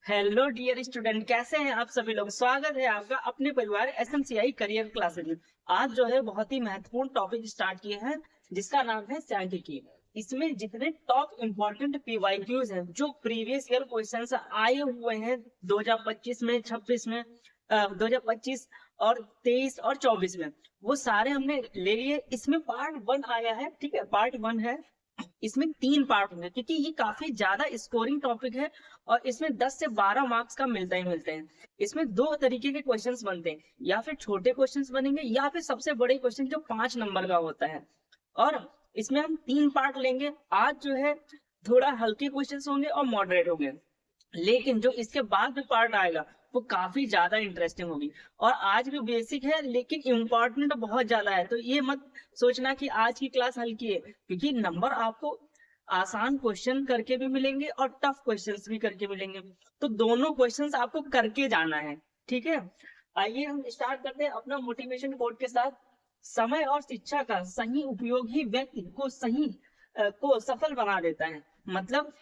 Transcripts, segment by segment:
Hello dear student, कैसे हैं आप सभी लोग। स्वागत है आपका अपने परिवार एसएमसीआई करियर क्लासेज में। आज जो है बहुत ही महत्वपूर्ण टॉपिक स्टार्ट किए हैं जिसका नाम है सांख्यिकी। इसमें जितने टॉप इंपॉर्टेंट पीवाईक्यूज हैं, जो प्रीवियस ईयर क्वेश्चंस आए हुए हैं 2025 में, 26 में, 2025 और 23 और 24 में, वो सारे हमने ले लिए। इसमें पार्ट 1 आया है, ठीक है, पार्ट 1 है। इसमें 3 पार्ट होंगे क्योंकि ये काफी ज्यादा स्कोरिंग टॉपिक है और इसमें 10 से 12 मार्क्स का मिलता ही मिलते हैं। इसमें दो तरीके के क्वेश्चंस बनते हैं, या फिर छोटे क्वेश्चंस बनेंगे या फिर सबसे बड़े क्वेश्चन जो 5 नंबर का होता है। और इसमें हम 3 पार्ट लेंगे। आज जो है थोड़ा हल्के क्वेश्चंस होंगे और मॉडरेट होंगे, लेकिन जो इसके बाद में पार्ट आएगा वो काफी ज्यादा इंटरेस्टिंग होगी। और आज भी बेसिक है लेकिन इम्पोर्टेंट बहुत ज्यादा है, तो ये मत सोचना कि आज की क्लास हल्की है, क्योंकि नंबर आपको आसान क्वेश्चन करके भी मिलेंगे और टफ क्वेश्चंस भी करके मिलेंगे। तो दोनों क्वेश्चंस आपको करके जाना है, ठीक है। आइए हम स्टार्ट करते हैं अपना मोटिवेशन कोट के साथ। समय और शिक्षा का सही उपयोग ही व्यक्ति को को सफल बना देता है। मतलब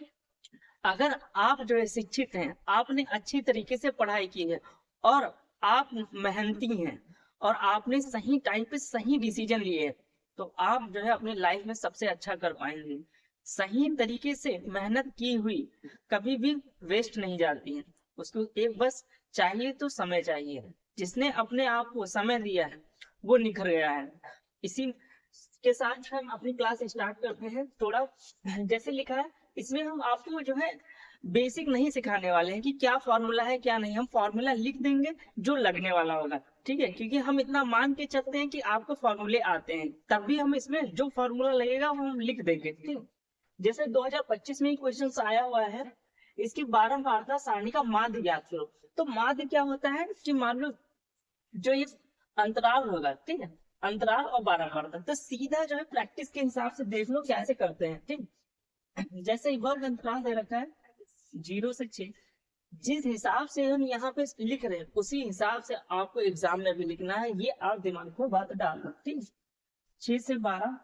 अगर आप जो है शिक्षित हैं, आपने अच्छी तरीके से पढ़ाई की है और आप मेहनती हैं और आपने सही टाइम पे सही डिसीजन लिए हैं, तो आप जो है अपनी लाइफ में सबसे अच्छा कर पाएंगे। सही तरीके से मेहनत की हुई कभी भी वेस्ट नहीं जाती है। उसको एक बस चाहिए तो समय चाहिए। जिसने अपने आप को समय दिया है वो निखर गया है। इसी के साथ हम अपनी क्लास स्टार्ट करते हैं। थोड़ा जैसे लिखा है, इसमें हम आपको जो है बेसिक नहीं सिखाने वाले हैं कि क्या फॉर्मूला है क्या नहीं। हम फॉर्मूला लिख देंगे जो लगने वाला होगा, ठीक है, क्योंकि हम इतना मान के चलते हैं कि आपको फॉर्मूले आते हैं, तब भी हम इसमें जो फॉर्मूला लगेगा वो हम लिख देंगे, ठीक है। जैसे 2025 में ही क्वेश्चन आया हुआ है, इसकी 12 वार्ता सारणी का माध्य ज्ञात करो। तो माध्य क्या होता है कि मान लो जो ये अंतराल होगा, ठीक है, अंतराल और 12 वार्ता, तो सीधा जो है प्रैक्टिस के हिसाब से देख लो कैसे करते हैं, ठीक। जैसे वर्ग अंतराल दे रखा है 0 से 6, जिस हिसाब से हम यहाँ पे लिख रहे हैं उसी हिसाब से आपको एग्जाम में भी लिखना है। ये आप दिमाग में बात डाल दो, ठीक। 6 से 12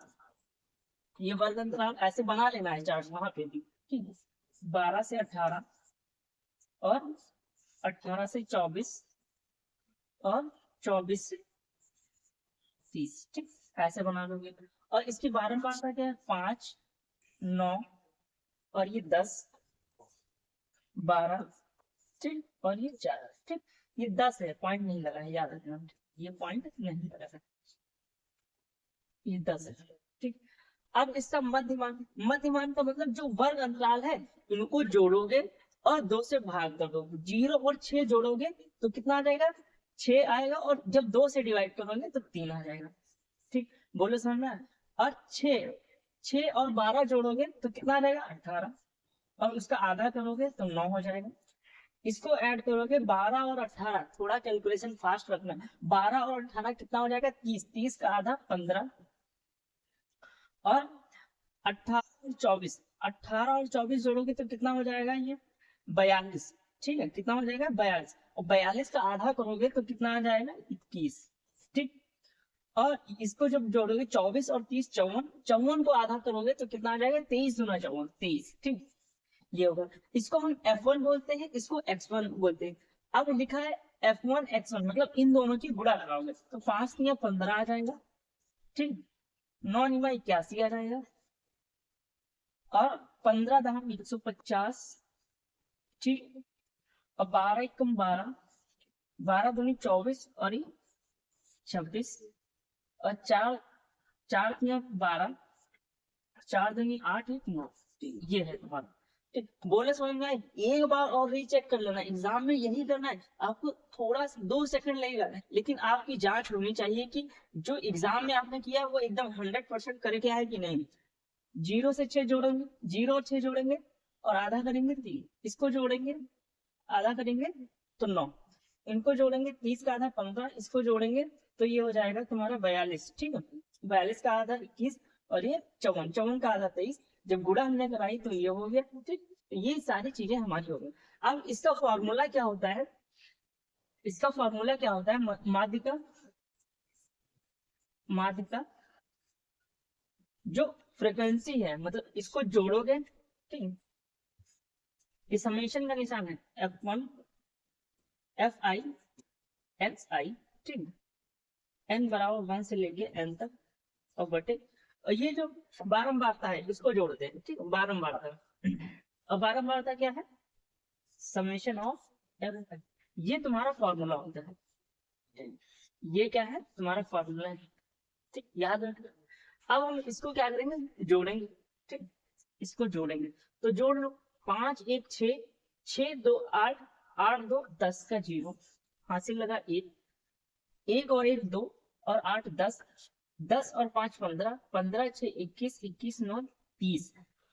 ये वर्ग अंतराल ऐसे बना लेना है चार्ट वहां पे भी, ठीक। 12 से 18 और 18 से 24 और 24 से 30, ठीक, ऐसे बना लोगे। और इसकी 12 का क्या है, 5, 9 और ये 10, 12, ठीक, और ये 4, ठीक। ये 10 है, पॉइंट नहीं लगा है, याद रखना। ये पॉइंट नहीं लगा है, ये 10 है, ठीक। अब इसका मध्यमान, मध्यमान का मतलब जो वर्ग अंतराल है इनको जोड़ोगे और 2 से भाग कर दोगे। 0 और 6 जोड़ोगे तो कितना आ जाएगा, 6 आएगा, और जब 2 से डिवाइड करोगे तो 3 आ जाएगा, ठीक। बोलो समझ में आया? और 6 और 12 जोड़ोगे तो कितना आ जाएगा, 18, और उसका आधा करोगे तो 9 हो जाएगा। इसको ऐड करोगे 12 और 18, थोड़ा कैलकुलेशन फास्ट रखना। 12 और 18 कितना हो जाएगा, 30, 30 का आधा 15, और 18 और 24, 18 और 24 जोड़ोगे तो कितना हो जाएगा, ये 42, ठीक है, कितना हो जाएगा 42, और 42 का आधा करोगे तो कितना आ जाएगा, 21, ठीक। और इसको जब जोड़ोगे 24 और 30, 54, 54 को आधा करोगे तो कितना आ जाएगा, 23 दूना 54, 23, ठीक। ये होगा। इसको हम F1 बोलते हैं, इसको X1 बोलते हैं। अब लिखा है F1 X1, मतलब इन दोनों की गुणा लगाओगे तो 5 × 15 आ जाएगा, ठीक। 9 × 81 आ जाएगा, और 15 × 150, ठीक। और 12 × 12, 12 दूनी 24, और ये 26, और 4, 4 × 12, 4 दूनी 8, 9, ये है तुम्हारा, ठीक। बोले समझ में आए? एक बार और रीचेक कर लेना, एग्जाम में यही करना है आपको। थोड़ा 2 सेकंड लगेगा, लेकिन आपकी जांच होनी चाहिए कि जो एग्जाम में आपने किया वो एकदम 100% करके आए कि नहीं। 0 से 6 जोड़ेंगे, 0 और 6 जोड़ेंगे और आधा करेंगे 3, इसको जोड़ेंगे आधा करेंगे तो 9, इनको जोड़ेंगे 30 का आधा 15, इसको जोड़ेंगे तो ये हो जाएगा तुम्हारा 42, ठीक है। 42 का आधा 21, और ये 54, 54 का आधा 23। जब गुणा हमने कराई तो ये हो गया, ठीक। तो ये सारी चीजें हमारी हो गई। अब इसका फॉर्मूला क्या होता है, इसका फॉर्मूला क्या होता है, माध्य का, माध्य का जो फ्रिक्वेंसी है, मतलब इसको जोड़ोगे, ठीक, ये समेशन का निशान है F1 Fi Xi, ठीक, n बराबर 1 से लेके n तक और बटे, और ये जो बारंबारता है इसको जोड़ते हैं, ठीक, बारंबारता। और बारंबारता क्या है, समेशन ऑफ एफ, ये तुम्हारा फॉर्मूला होता है, ये क्या है तुम्हारा फॉर्मूला है, ठीक, याद रखना। अब हम इसको क्या करेंगे, जोड़ेंगे, ठीक, इसको जोड़ेंगे, तो जोड़ लो, 5 1 6, 6 2 8, 8 2 10 का 0, हासिल लगा 1, 1 और 1 2, और 8 10, 10 और 5 15, 15 6 21, 21 9 30,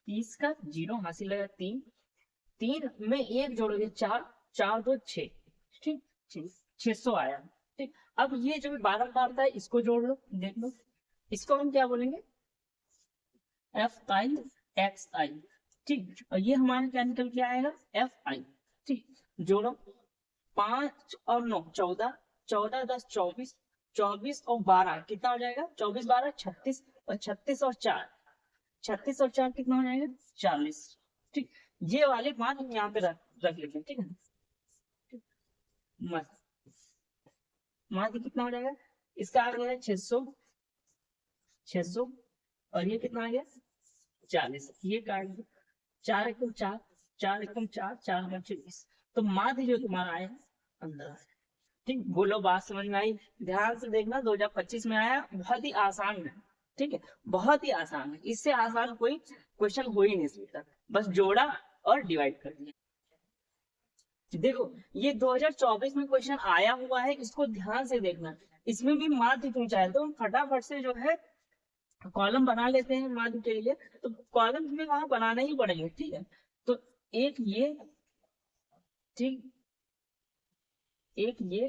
30 का 0, हासिल लगा 3, 3 में 1 जोड़ोगे 4, 4 2 6, ठीक, 600 आया, ठीक। अब ये जो बारंबारता है इसको जोड़ लो, देख लो, इसको हम क्या बोलेंगे, एफ आई एक्स आई, ठीक, और ये हमारा क्या निकल के आएगा, एफ आई, ठीक, जोड़ो, 5 और 9 14, 14 10 24, 24 और 12 कितना हो जाएगा, 24 12 36, और 36 और 4, 36 और 4 कितना हो जाएगा, 40, ठीक। ये वाले मान हम यहाँ पे रख लेते हैं, ठीक है, मान कितना हो जाएगा, इसका आ गया 600, 600, और ये कितना आ गया 40, ये काट दो, 4 एकम 4, 4 एकम 4, 4 बचे 20, तो माध्य जो तुम्हारा आया अंदर, ठीक, बोलो बात समझ में आई, ध्यान से देखना, 2025 में आया, बहुत ही आसान है, ठीक है, बहुत ही आसान है, इससे आसान कोई क्वेश्चन हो ही नहीं सकता, बस जोड़ा और डिवाइड कर दिया। देखो ये 2024 में क्वेश्चन आया हुआ है, इसको ध्यान से देखना, इसमें भी माध्य पूछा है, तो फटाफट से जो है कॉलम बना लेते हैं माध्य के लिए, तो कॉलम हमें वहां बनाना ही पड़ेंगे, ठीक है, तो एक ये, ठीक, एक ये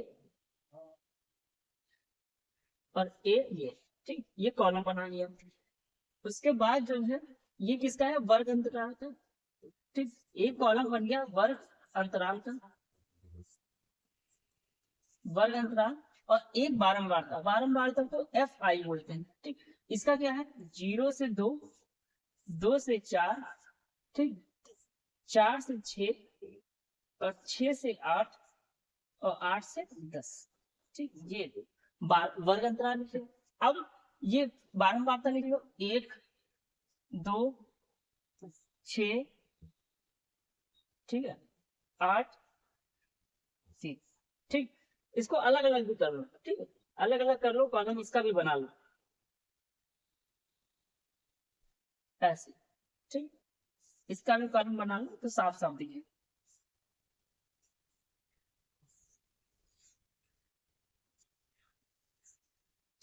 और एक ये, ठीक, ये कॉलम बना लिया, उसके बाद जो है ये किसका है, वर्ग अंतराल का, ठीक, एक कॉलम बन गया वर्ग अंतराल का, वर्ग अंतराल, और एक बारंबारता, बारंबारता तो एफ आई बोलते हैं, ठीक, इसका क्या है, 0 से 2, 2 से 4, ठीक, 4 से 6, और 6 से 8, और 8 से 10, ठीक, ये वर्ग अंतराल लिखे। अब ये बारंबारता लिख लो, 1 2 6, ठीक है, 8 6, ठीक, इसको अलग अलग भी कर लो, ठीक है, अलग अलग कर लो, कॉलम इसका भी बना लो ऐसे, ठीक, इसका भी कॉलम बना लो तो साफ साफ दिखे,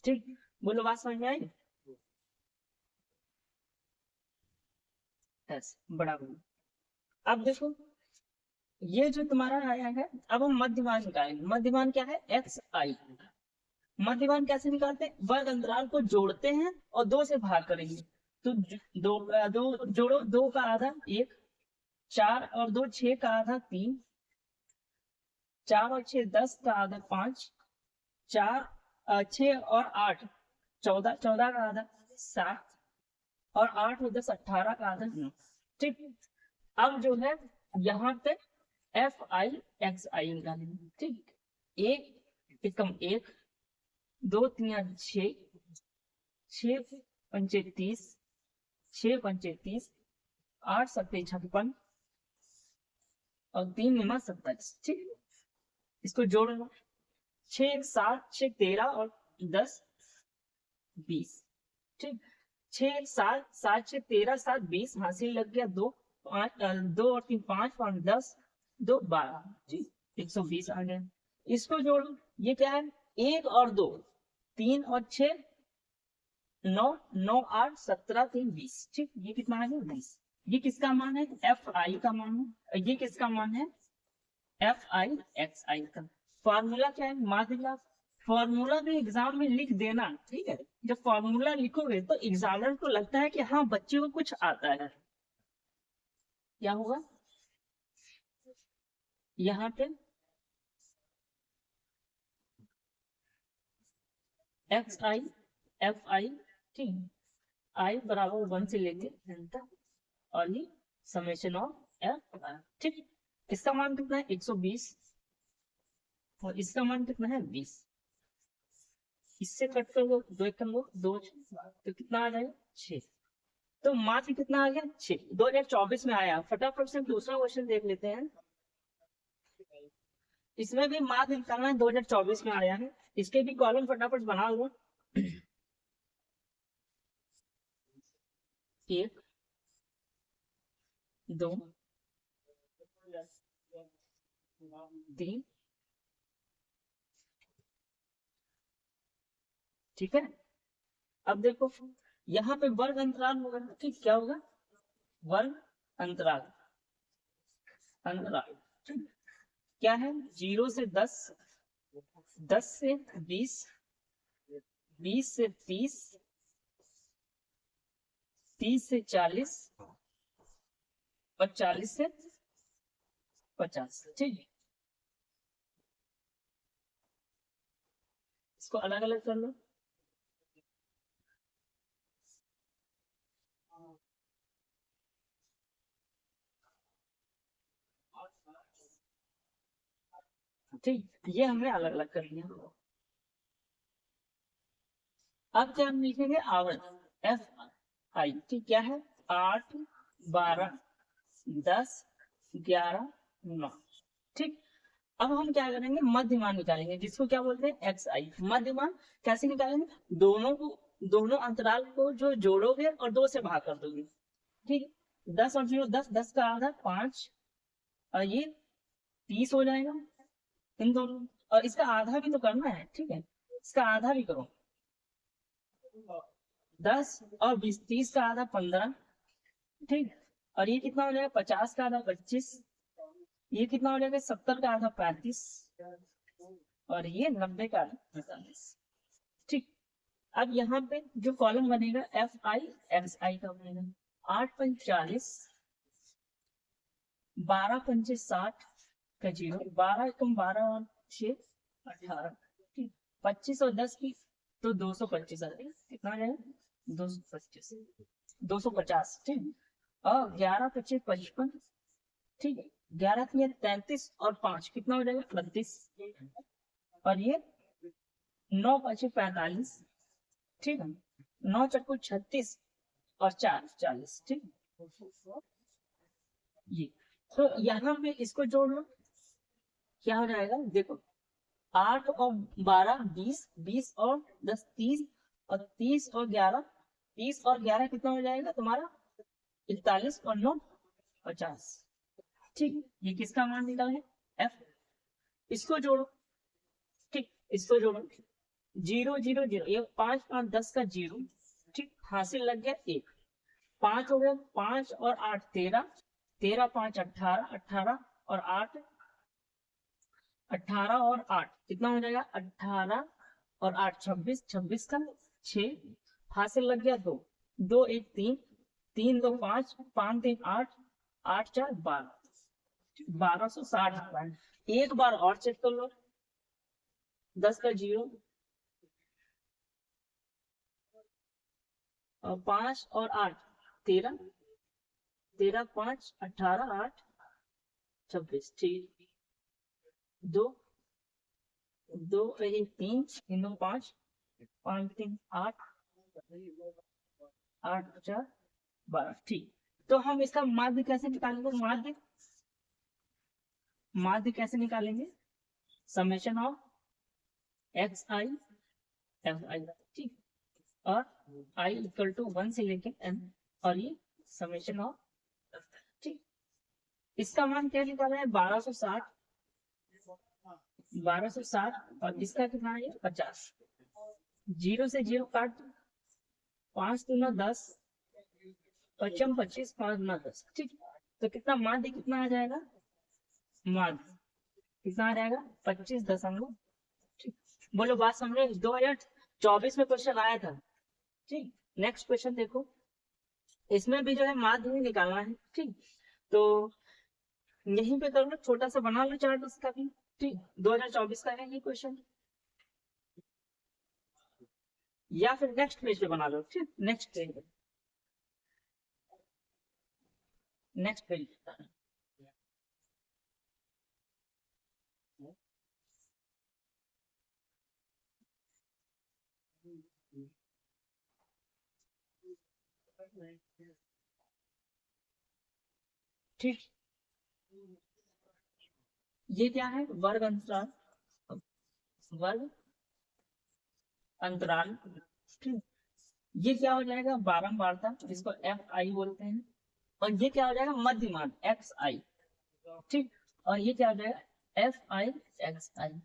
ठीक, बोलो बात समझ में आई, ऐसे बड़ा बना। अब देखो ये जो तुम्हारा आया है, अब हम मध्यमान निकालेंगे, मध्यमान क्या है, एक्स आई, मध्यमान कैसे निकालते हैं, वर्ग अंतराल को जोड़ते हैं और 2 से भाग करेंगे, तो दो जोड़ो, 2 का आधा 1, 4 और 2 6 का आधा 3, 4 और 6 10 का आधा 5, 6 और 8 14, 14 का आधा 7, और 8 और 10 18 का आधा 9, ठीक। अब जो है यहाँ पे एफ आई एक्स आई निकालेंगे, ठीक, एक एकम 1, 2 3 6, 6 पंचे 30, 6 पंचे 30, 8 सत्ते 56, और 3 निमा 27, ठीक, इसको जोड़ लो, 6 1 7, 6 13, और 10 20, ठीक, 6 1 7, 7 6 13, 7 20, हासिल लग गया 2, 5 2 और 3 5, 5 10, 2 12, जी 120 आ गया, इसको जोड़ो, ये क्या है, 1 और 2, 3 और 6 9, 9 8 17 3 20, ठीक, ये कितना आ गया 20, ये किसका मान है, एफ आई का मान है, ये किसका मान है, एफ आई एक्स आई का। फॉर्मूला क्या है, माध्य, फॉर्मूला भी एग्जाम में लिख देना, ठीक है, जब फॉर्मूला लिखोगे तो एग्जामिनर को लगता है कि हाँ बच्चे को कुछ आता है, क्या होगा यहाँ पे एक्स आई एफ आई, ठीक, आई बराबर 1 से लेके n तक, और ये समेशन ऑफ एफ, ठीक। इसका मान कितना है 120 और इसका मान कितना है 20। इससे कट कर दो, दो एक दो, दो तो कितना आ जाएगा 6। तो मात्र कितना आ गया 6, 2024 में आया। फटाफट से दूसरा क्वेश्चन देख लेते हैं। इसमें भी मात्र निकालना है, 2024 में आया है। इसके भी कॉलम फटाफट बना लो। 1 2 3, ठीक है। अब देखो यहाँ पे वर्ग अंतराल होगा, ठीक। क्या होगा? वर्ग अंतराल, अंतराल, ठीक। क्या है? 0 से 10, 10 से 20, 20 से 30, 30 से 40 और 40 से 50, ठीक। इसको अलग अलग कर लो। ठीक, ये हमने अलग अलग कर लिया। अब क्या हम लिखेंगे? आवर्त, एफ आई, ठीक। क्या है? 8 12 10 11 9, ठीक। अब हम क्या करेंगे? मध्यमान निकालेंगे, जिसको क्या बोलते हैं? एक्स आई। मध्यमान कैसे निकालेंगे? दोनों को, दोनों अंतराल को जो जोड़ोगे और 2 से भाग कर दोगे, ठीक। 10 और 0 10, 10 का आधा 5 और ये 30 हो जाएगा इन दोनों। और इसका आधा भी तो करना है, ठीक है। इसका आधा भी करो। 10 और 20, 30 का आधा 15, ठीक। और ये कितना हो जाएगा? 50 का आधा 25। ये कितना हो जाएगा? 70 का आधा 35 और ये 90 का आधा 45, ठीक। अब यहाँ पे जो कॉलम बनेगा एफ आई एक्स आई का बनेगा। 8 पंच 40, 12 पंचे 60 का 0, 12 एकम 12 और 6 18, ठीक। 25 और 10 की तो 225 आ जाएगा। कितना आ जाएगा? 225, 250, ठीक। और 11 25 55, ठीक है। 11 की 33 और 5 कितना हो जाएगा? 32 और ये 9 5 45, ठीक है। 9 चक्कू 36 और 4 40, ठीक। ये तो यहाँ पे इसको जोड़ लो, क्या हो जाएगा? देखो 8 और 12 20, 20 और 10 30 और 30 और 11, 30 और 11 कितना हो जाएगा तुम्हारा? 41 और 9 50, ठीक। ये किसका मान निकला है? एफ। इसको जोड़ो, ठीक। इसको जोड़ो 0 0 0, ये 5 5 10 का 0, ठीक। हासिल लग गया 1। 5 हो गया, 5 और 8 13, 13 5 18, 18 और 8 18 और 8 कितना हो जाएगा? 18 और 8 26, 26 का 6, हासिल लग गया 2, 2 1 3, 3 2 5, 5 3 8, 8 4 12, 1260। एक बार और चेक कर लो, 10 का 0 और 5 और 8 13, 13 5 18 8 26, ठीक। 2 2 1 3, 3 2 5, 5 3 8, 8 4 12, ठीक। तो हम इसका माध्य कैसे निकालेंगे? माध्य, माध्य कैसे निकालेंगे? Summation of x I F I, ठीक। और आई इक्वल टू 1 से लेके n और ये समेशन ऑफ, ठीक। इसका मान क्या निकाला है? 1260, 1260 और इसका कितना है? 50। 0 से 0 काट, 5 दूना 10, 55 25, 5 दूना 10, ठीक। तो कितना माध्य कितना आ जाएगा? माध्य कितना आ जाएगा? 25., ठीक। बोलो बात समझे? 2024 में क्वेश्चन आया था, ठीक। नेक्स्ट क्वेश्चन देखो, इसमें भी जो है माध्य ही निकालना है, ठीक। तो यहीं पे करो, छोटा सा बना लो चार्ट इसका भी, ठीक। 2024 का है ये क्वेश्चन, या फिर नेक्स्ट पेज पे बना लो, ठीक। नेक्स्ट पेज, नेक्स्ट पेज ठीक, ये क्या है, वर्ग अंतराल, वर्ग अंतराल। ठीक, ये क्या हो जाएगा, बारंबारता, इसको एफ आई बोलते हैं। और ये क्या हो जाएगा, मध्यमान एक्स आई। ठीक, और ये क्या हो जाएगा, एफ आई एक्स आई।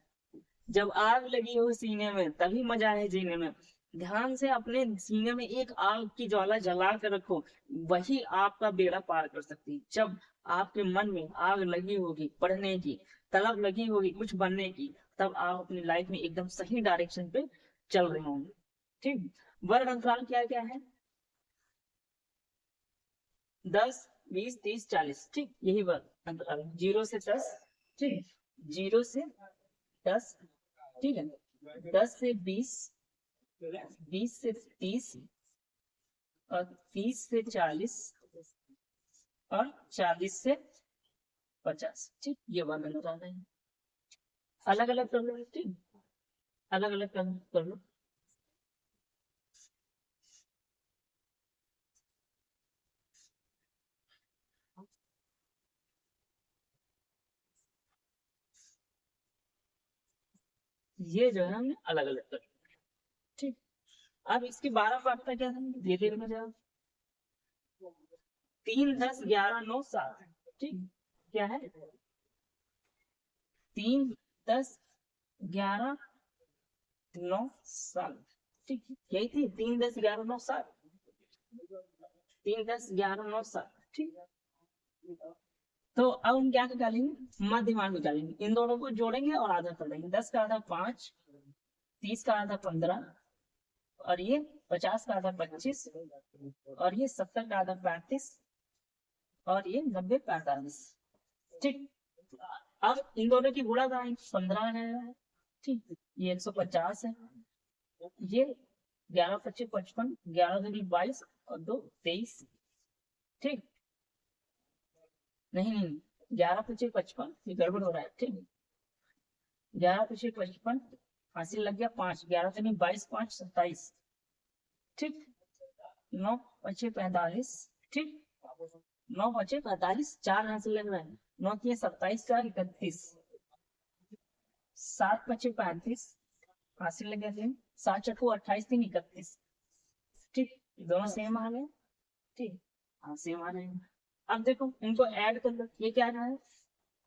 जब आग लगी हो सीने में तभी मजा है जीने में। ध्यान से अपने सीने में एक आग की ज्वाला जला कर रखो, वही आपका बेड़ा पार कर सकती है। जब आपके मन में आग लगी होगी पढ़ने की, तलब लगी होगी कुछ बनने की, तब आप अपनी लाइफ में एकदम सही डायरेक्शन पे चल रहे होंगे। ठीक, वर्ग अंतराल क्या क्या है, 10, 20, 30, 40। ठीक, यही वर्ग अंतराल, 0 से 10। ठीक, 0 से 10। ठीक है, 10 से 20, 20 से 30, और 30 से 40, और 40 से 50। ठीक, ये वर्ग अंतराल है। अलग अलग कर लो, ठीक, अलग अलग कर लो। ये जो है हमने अलग अलग कर लिया। ठीक, अब इसके 12 पार्ट क्या था, ये देखना जरा। 3, 10, 11, 9, 7। ठीक, क्या है, 3, 10, 11, 9, 7। ठीक, यही थी, 3, 10, 11, 9, 7। 3, 10, 11, 9, 7। ठीक, तो अब हम क्या निकालेंगे, मध्यमान निकालेंगे, इन दोनों को जोड़ेंगे और आधा कर देंगे। 10 का आधा 5, 30 का आधा 15, और ये 50 का आधा 25, और ये 70 का आधा 35, और ये 90 45। ठीक, अब इन दोनों की गुणा कराएंगे, 15 है। ठीक, ये 150 है। ये 11 25 55, 11 दूनी 22, और 2 23। ठीक, नहीं नहीं, 11 25 55, ये गड़बड़ हो रहा है। ठीक, 11 25 55, हासिल लग गया 5, 11 दूनी 22, 5 27। ठीक, 9 25 45। ठीक, 9 25 45, 4 हासिल लग रहा है, 9 की 27, 4 31, 7 25 35, हासिल लग गया 7 चक्कू 28, 3 31। ठीक, दोनों सेम आ गए। ठीक, हाँ सेम आ रहे हैं। अब देखो इनको ऐड कर लो, ये क्या आ रहा है,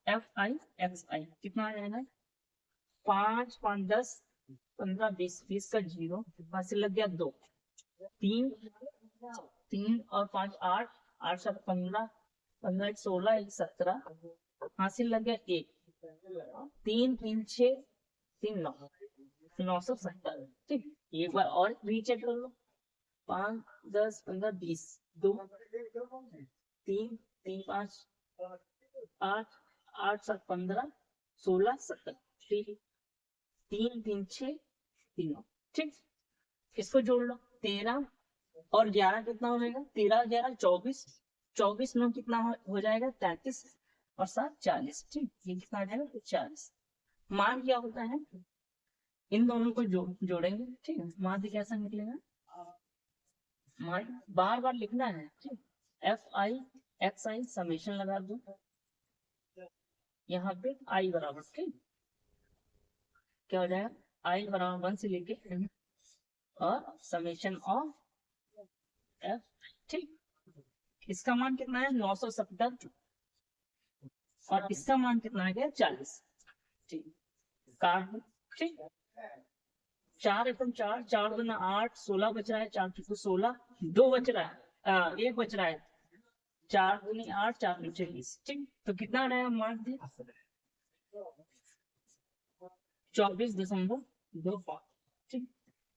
एफ आई एक्स आई, कितना आ जाएगा, 5 5 10 15 20, 20 का 0, हासिल लग गया 2, 3 3 और 5 8, 8 7 15, 15 1 16, 1 17, हासिल लग गया 1, 3 3 6, 3 9, 970। ठीक, एक बार और रीचेक कर लो, 5 10 15 20, 2 3 3 5 8 8 7 15 16 17। ठीक, 3 3 6 3 9। ठीक, इसको जोड़ लो, 13 और 11 कितना हो जाएगा, 13 11 24, 24 9 कितना हो जाएगा 33, और 7 40। ठीक, ये कितना आ जाएगा 40। मान क्या होता है, इन दोनों को जोड़ेंगे। ठीक है, मान कैसा निकलेगा, मान बार बार लिखना है। ठीक, F I x I summation लगा दो यहाँ पे आई बराबर, ठीक, क्या हो जाएगा, आई बराबर 1 से लेके और समेशन ऑफ एफ। ठीक, इसका मान कितना है 970, और इसका मान कितना है क्या 40। ठीक, काट दो। ठीक, 4 एकदम 4 4 दूना 8, 16 बच रहा है, 4 चुकू 16, 2 बच रहा है, 1 बच रहा है, 4 दूनी 8, 4 दूनी 20। ठीक, तो कितना रहेगा मान दे, 24.25। ठीक,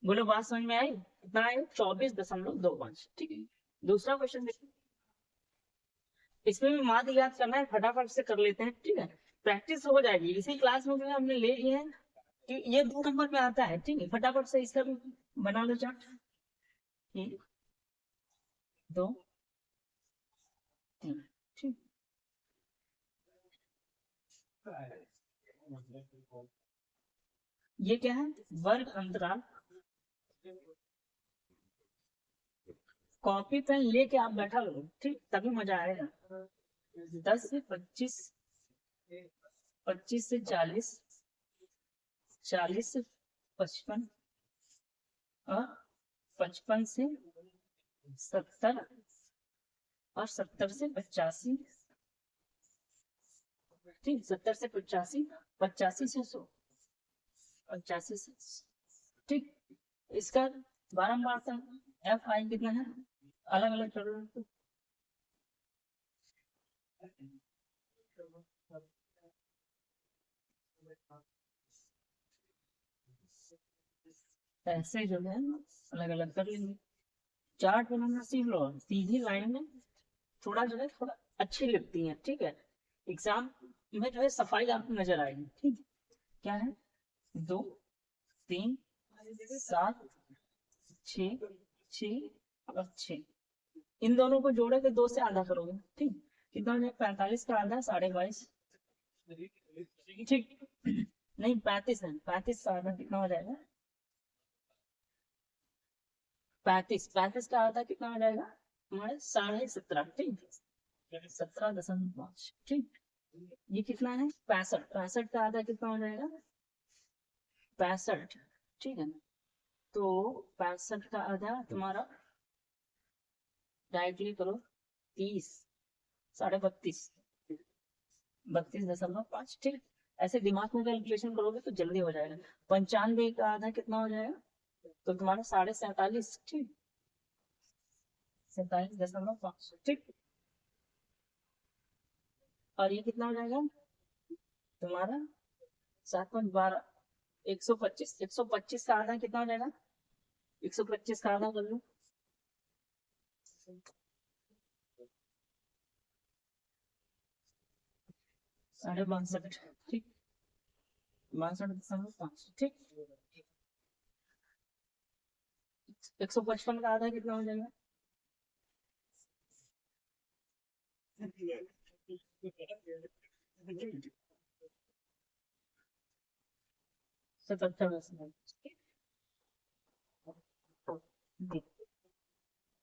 बोलो बात समझ में आई, कितना है 24.25। ठीक है, दूसरा क्वेश्चन देखो, इसमें भी माध्य याद करना है, फटाफट से कर लेते हैं। ठीक है, प्रैक्टिस हो जाएगी, इसी क्लास में भी हमने ले लिए हैं कि ये 2 नंबर में आता है। ठीक है, फटाफट से इसका भी बना लो चार्ट। 1 2 3। ठीक, ये क्या है, वर्ग अंतराल कॉपी पेन लेके आप बैठा लो, ठीक, तभी मजा आएगा। 10 से 25, 25 से 40, 40 से 55 और 55 से 70 और 70 से 85, ठीक, 70 से 85, 85 से 100, 85 से, ठीक। इसका बारंबार था, एफ आई कितना है, अलग अलग कर लो। ऐसे जो है अलग अलग कर लेंगे। चार्ट बनाना सीख लो, सीधी लाइन में थोड़ा जो है थोड़ा अच्छी लगती है, ठीक है। एग्जाम में जो है सफाई आपको नजर आएगी, ठीक। क्या है, 2, 3, 7, 6, 6 और 6, इन दोनों को जोड़े के 2 से आधा करोगे, ठीक। कितना हो जाएगा, 45 का आधा 22.5, ठीक। नहीं 35 है, 35 का आधा कितना हो जाएगा, 35 का आधा कितना हो जाएगा हमारे 17.5, ठीक, 17.5, ठीक। ये कितना है 65, 65 का आधा कितना हो जाएगा 65, ठीक है। तो 65 का आधा तुम्हारा डायरेक्टली करो 30, 32.5, 32.5, ठीक। ऐसे दिमाग में कैलकुलेशन करोगे तो जल्दी हो जाएगा। 95 का आधा कितना हो जाएगा, तो तुम्हारा 47.5, ठीक, 47.5, ठीक। और ये कितना हो जाएगा तुम्हारा 7.12, 125, 125 का आधा कितना हो जाएगा, 125 का आधा कर लो, 62.5, ठीक, 62.5, ठीक। 155 का आधा कितना हो जाएगा, 77,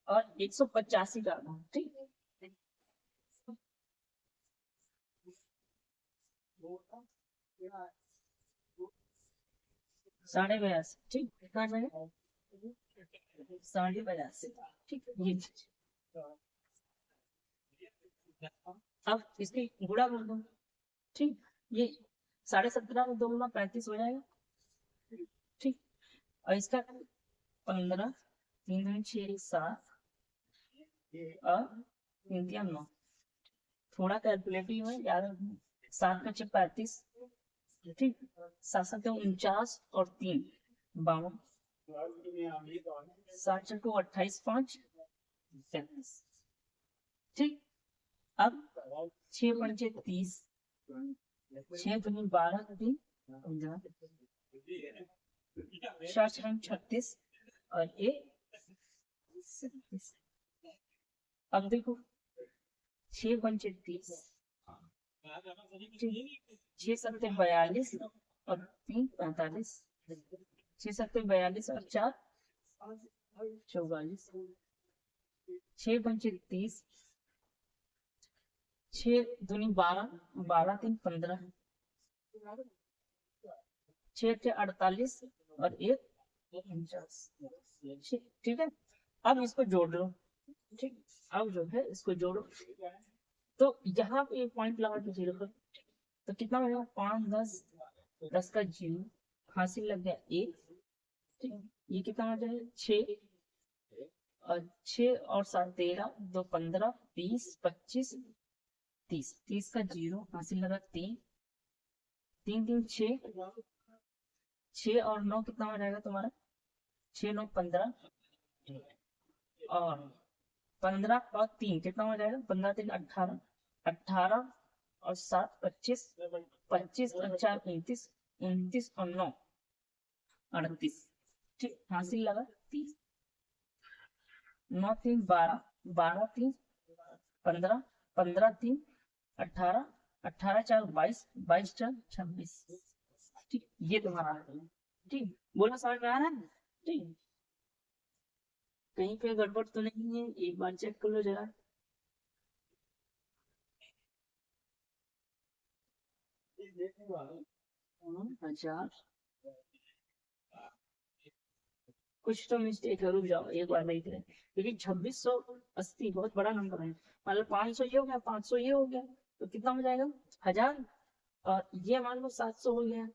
और 185 का आधा, ठीक, 82.5, ठीक, कितना आ जाएगा 82.5, ठीक। ये अब इसकी गुणा कर दो, ठीक। ये 17.5 में 2 गुना 35 हो जाएगा, ठीक। और इसका 15, 3 6 7 और 3 9, थोड़ा कैलकुलेटिव है यार, 7 का 6 35, ठीक, 7 7 49 और 3 52, 7 4 28 5 37, ठीक। अब 6 पंचे 30, 6 दूनी 12 3 15, 4 6 36 और 1 37। अब देखो 6 पंचे 30, 6 7 42 और 3 45, 6 7 42 और 4 44, 6 पंचे 30, 6 दूनी 12, 12 3 15, 6 6 48 और 1 49, ठीक है। अब इसको जोड़ लो, ठीक। अब जो है इसको जोड़ो, तो यहाँ पे एक पॉइंट लगा के 0 पर, तो कितना हो गया 5 10, 10 का 0, हासिल लग गया 1, ठीक। ये कितना हो जाएगा 6, और 6 और 7 13, 2 15, 20 25 30, 30 का 0 हासिल लगा 3, 3 3 6, 6 और 9 कितना हो जाएगा तुम्हारा 6 9 15, और 15 और 3 कितना हो जाएगा 15 3 18, 18 और 7 25, 25 और 4 29, 29 और 9 38, ठीक, हासिल लगा 30, 9 3 12, 12 3 15, 15 3 18, 18 4 22, 22 4 26, ठीक। ये तुम्हारा, ठीक, बोलो समझ में आ रहा है, ठीक। कहीं पे गड़बड़ तो नहीं है, एक बार चेक कर लो जरा। 1000 कुछ तो मिस्टेक है, रुक जाओ एक बार देख रहे हैं, क्योंकि 2680 बहुत बड़ा नंबर है। मतलब 500 ये हो गया, 500 ये हो गया, तो कितना हो जाएगा 1000, और ये मान लो 700 हो गया,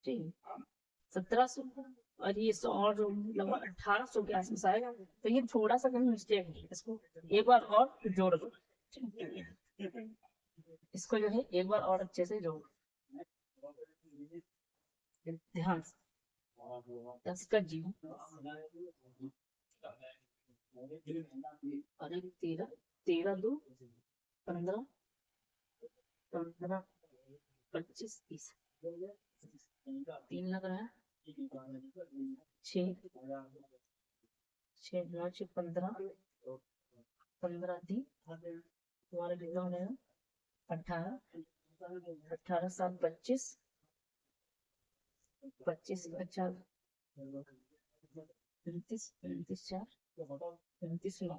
ठीक, 1700, और ये 100 और लगभग 1800 के आसपास आएगा। तो ये थोड़ा सा कहीं मिस्टेक है, इसको एक बार और जोड़ दो, इसको जो है एक बार और अच्छे से जोड़, ध्यान से, 10 का जी, अरे 13, 13 दो 15, 15 25 30, 3 लग रहा है, 6 6 9 6 15, 15 दी तुम्हारा कितना हो जाएगा 18, 18 7 25, 25 अच्छा 29, 29 4, 29 9,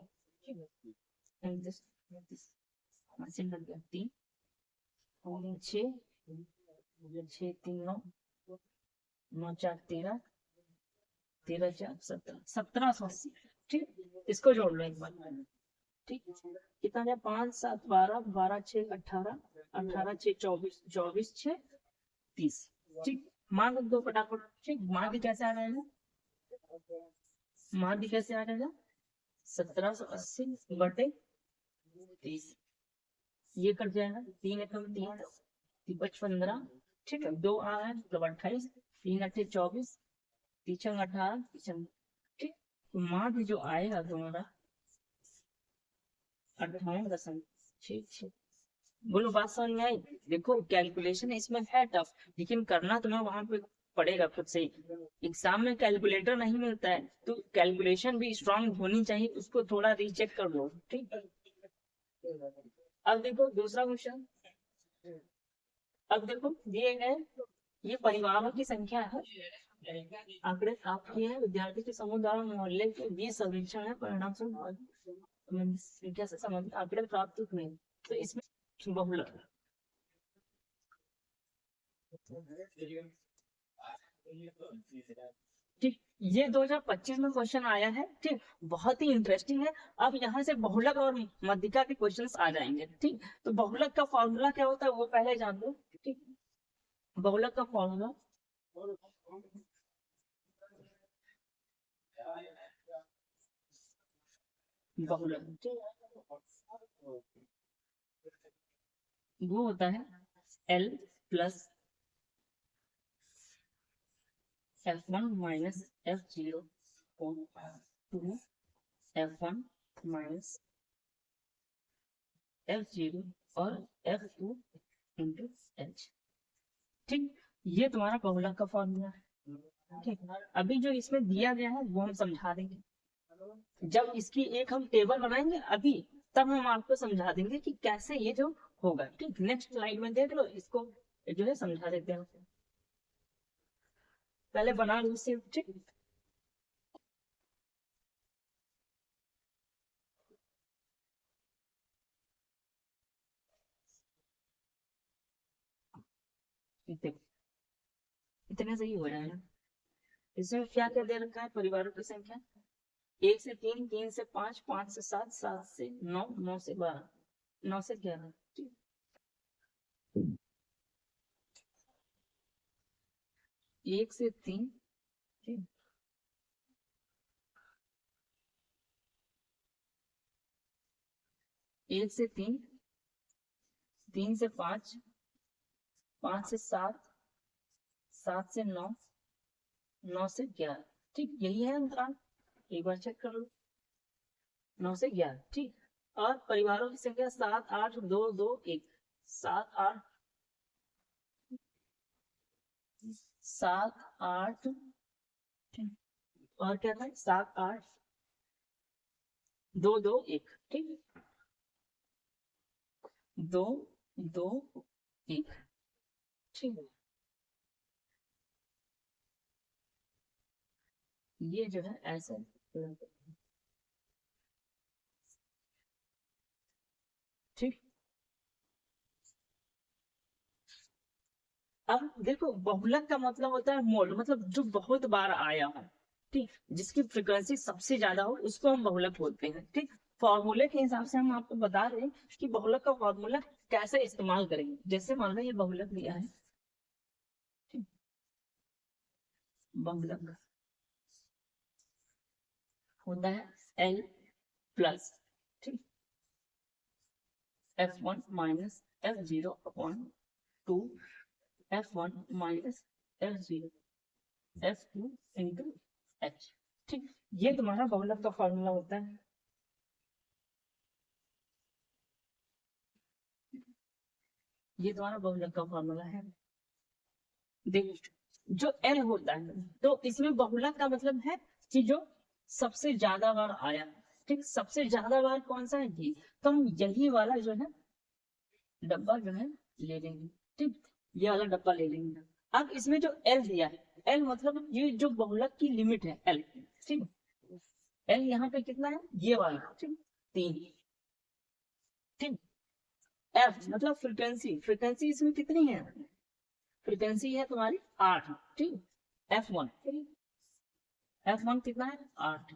29 29 मशीन लग गया 3 6 6 3 9 9 4 13, 13 4 17, 1780, ठीक, इसको जोड़ लो एक बार, ठीक, कितना है 5 7 12, 12 6 18, 18 6 24, 24 6 30, ठीक, मान रख दो फटाफट, ठीक, मान भी कैसे आ जाएगा, मान भी कैसे आ जाएगा 1780 बटे 30, ये कट जाएगा, 3 एकम 3 15, ठीक है, 2 आ रहा है मतलब 28, 3 8 24, 3 18, ठीक, मान जो आएगा तुम्हारा 58.6, बोलो बात समझ में आई। देखो कैलकुलेशन इसमें है टफ, लेकिन करना तुम्हें वहां पे पड़ेगा खुद से। एग्जाम में कैलकुलेटर नहीं मिलता है, तो कैलकुलेशन भी स्ट्रांग होनी चाहिए, उसको थोड़ा रीचेक कर लो, ठीक। अब देखो दूसरा क्वेश्चन, अब देखो दिए गए ये परिवारों की संख्या है, आंकड़े प्राप्त किए हैं विद्यार्थी के समूह द्वारा मोहल्ले के 20 सर्वेक्षण है, परिणाम संख्या से संबंधित आंकड़े प्राप्त हुए, तो इसमें बहुलक, ठीक, ये 2025 में क्वेश्चन आया है, ठीक, बहुत ही इंटरेस्टिंग है। अब यहाँ से बहुलक और मध्यिका के क्वेश्चंस आ जाएंगे, ठीक, तो बहुलक का फॉर्मूला क्या होता है वो पहले जान लो, ठीक, बहुलक का फॉर्मूला बहुलक वो होता है L plus F1 minus F0 to F1 minus F0 और F2 इंटू H, ठीक, ये तुम्हारा बहुलक का फॉर्मूला है, ठीक। अभी जो इसमें दिया गया है वो हम समझा देंगे, जब इसकी एक हम टेबल बनाएंगे अभी, तब हम आपको समझा देंगे कि कैसे ये जो होगा, ठीक, नेक्स्ट स्लाइड में देख लो, इसको जो है समझा देते हैं, पहले बना लो इसे, ठीक, इतने से ही हो जाएगा। इसमें क्या क्या दे रखा है, परिवारों की संख्या 1 से 3, 3 से 5, 5 से 7, 7 से 9, 9 से 12, 9 से 11, ठीक, 1 से 3, ठीक, 1 से 3, 3 से 5, 5 से 7, 7 से 9, 9 से 11, ठीक, यही है अंतराल, एक बार चेक कर लो, 9 से 11, ठीक, और परिवारों की संख्या 7 8 2 2 1, 7 8 7 8, और क्या था 7 8 2 2 1, ठीक, 2 2 1, ठीक, ये जो है ऐसे ठीक। अब देखो बहुलक का मतलब होता है मोड, मतलब जो बहुत बार आया हो, ठीक, जिसकी फ्रिक्वेंसी सबसे ज्यादा हो उसको हम बहुलक बोलते हैं। ठीक, फॉर्मूले के हिसाब से हम आपको बता रहे हैं कि बहुलक का फॉर्मूला कैसे इस्तेमाल करेंगे। जैसे मान लो ये बहुलक दिया है, ठीक, बहुलक होता है एल प्लस, ठीक, F1 minus F0 upon 2 F1 minus F0 F2 into H। ठीक, ये तुम्हारा बहुलक का फॉर्मूला होता है। ये तुम्हारा बहुलक का फॉर्मूला है। देखो जो L होता है तो इसमें बहुलक का मतलब है कि जो सबसे ज्यादा बार आया, ठीक, सबसे ज्यादा बार कौन सा है ये, तो हम यही वाला जो है डब्बा जो है ले लेंगे। ठीक, ये वाला डब्बा ले लेंगे। अब इसमें जो एल दिया है, एल मतलब ये जो बहुलक की लिमिट है एल, ठीक, एल यहाँ पे कितना है ये वाला, ठीक, 3, ठीक, एफ मतलब फ्रिक्वेंसी, फ्रिक्वेंसी इसमें कितनी है, फ्रिक्वेंसी है तुम्हारी 8, ठीक, F1, F1 कितना है 8,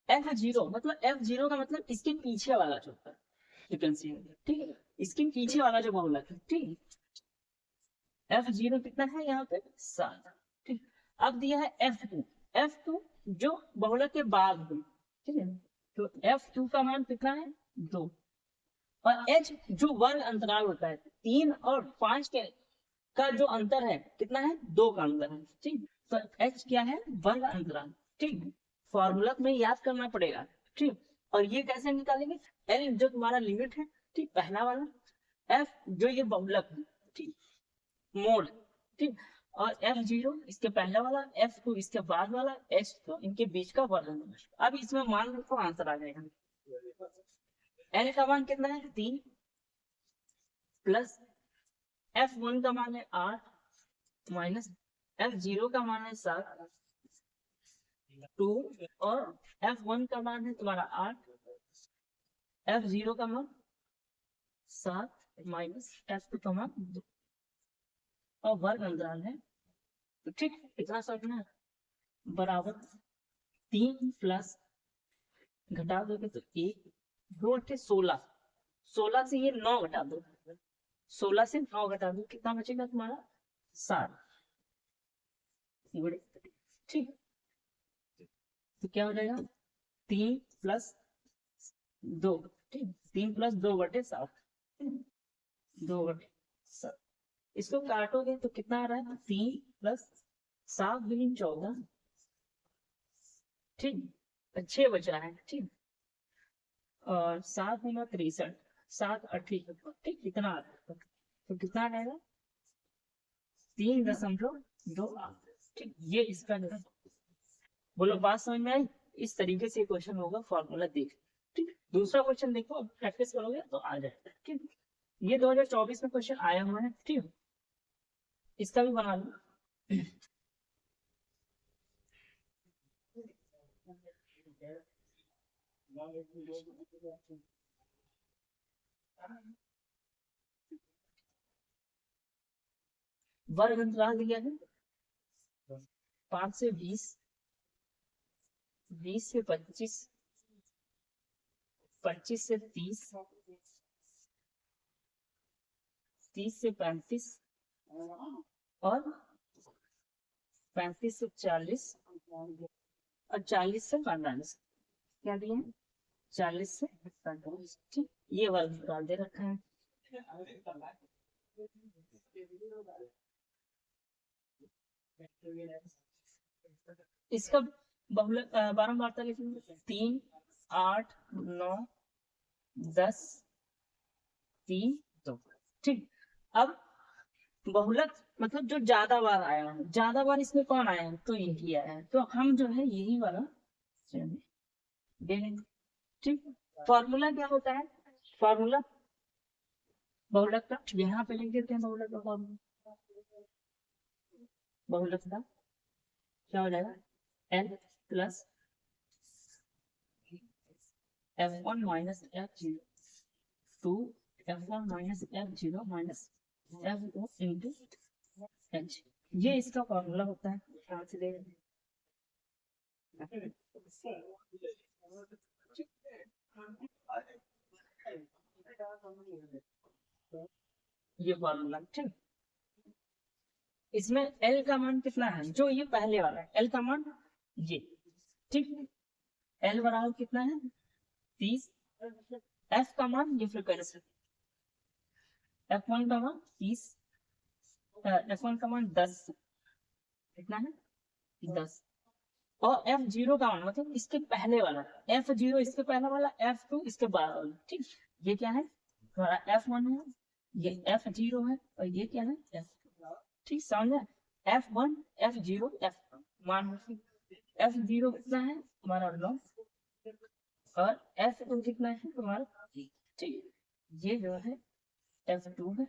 F0 मतलब F0 का मतलब इसके पीछे वाला जो फ्रिक्वेंसी है, ठीक है, इसके पीछे वाला जो बहुलक है, ठीक, F0 कितना है यहाँ पे 7, ठीक। अब दिया है F2, F2 जो बहुलक के बाद हुई, ठीक है, तो F2 का मान कितना है 2, और H जो वर्ग अंतराल होता है 3 और 5 के का जो अंतर है कितना है 2 का अंतर है, ठीक, तो H क्या है वर्ग अंतराल, ठीक, फॉर्मूला में याद करना पड़ेगा, ठीक। और ये कैसे निकालेंगे, L जो तुम्हारा लिमिट है, ठीक, पहला वाला, F जो ये बहुलक है, ठीक, मोड, ठीक, और F0 इसके पहले वाला, F2 इसके बाद वाला, H2 इनके बीच का वर्ग। अब इसमें मान रखो आंसर आ जाएगा। L का मान कितना है 3 प्लस F1 का मान है 8 माइनस F0 का मान है 7 2, और F1 का मान है तुम्हारा 8, F0 का मान 7 माइनस F2 का मान 2, और वर्ग अंतराल है, तो ठीक इतना सब ना बराबर 3 प्लस घटा दोगे तो 1 2 अट्ठे 16, 16 से ये 9 घटा दो, 16 से 9 घटा दो कितना बचेगा तुम्हारा 7, ठीक, तो क्या हो जाएगा 3 प्लस 2, ठीक, 3 प्लस 2 बटे 7, 2 बटे 7, इसको काटोगे तो कितना आ रहा है 3 प्लस 7 दूनी 14, ठीक, 6 बच रहा है, ठीक, और 7 गुना 63, 7 अट्ठी, ठीक, कितना आ रहा है तो कितना आ जाएगा 3.2, ठीक, ये इसका जो है, बोलो बात समझ में आई। इस तरीके से क्वेश्चन होगा, फॉर्मूला देख, ठीक। दूसरा क्वेश्चन देखो, प्रैक्टिस करोगे तो आ जाएगा, ठीक। ये 2024 में क्वेश्चन आया हुआ है, ठीक, इसका भी बना लो। वर्ग अंतराल दिया है 5 से 20, 20 से 25, 25 से 30, 30 से 35, और 35 से 40, और 40 से 45, क्या दिए 40 से 45, ठीक, ये वर्ग अंतराल दे रखा है। इसका बहुलक बारंबारता लिखेंगे 3 8 9 10 3 2, ठीक। अब बहुलक मतलब जो ज्यादा बार आया है, ज्यादा बार इसमें कौन आया है तो यही आया है, तो हम जो है यही वाला दे देंगे, ठीक। फॉर्मूला क्या होता है, फॉर्मूला बहुलक का यहाँ पे लिख देते हैं, बहुलक का फॉर्मूला, बहुलक का क्या हो जाएगा L plus F1 minus F0 to F1 minus F0 minus F2 into H। ये इसका फॉर्मूला होता है। यहाँ से देख ये फॉर्मूला, ठीक। इसमें L का मान कितना है, जो ये पहले वाला है, L का मान ये, ठीक। L बराबर कितना है 30। F का मान ये फ्रीक्वेंसी, F1 का मान 30, F1 का मान 10, कितना है 10। और F0 का मान मतलब इसके पहले वाला, F0 इसके पहले वाला, F2 इसके बाद वाला, ठीक। ये क्या है हमारा F1 है, ये F0 है, और ये क्या है F2, ठीक। समझ F1 F0 F मान F0 कितना है हमारा 9 और F2 कितना है तुम्हारा, ठीक। ये जो है F2 है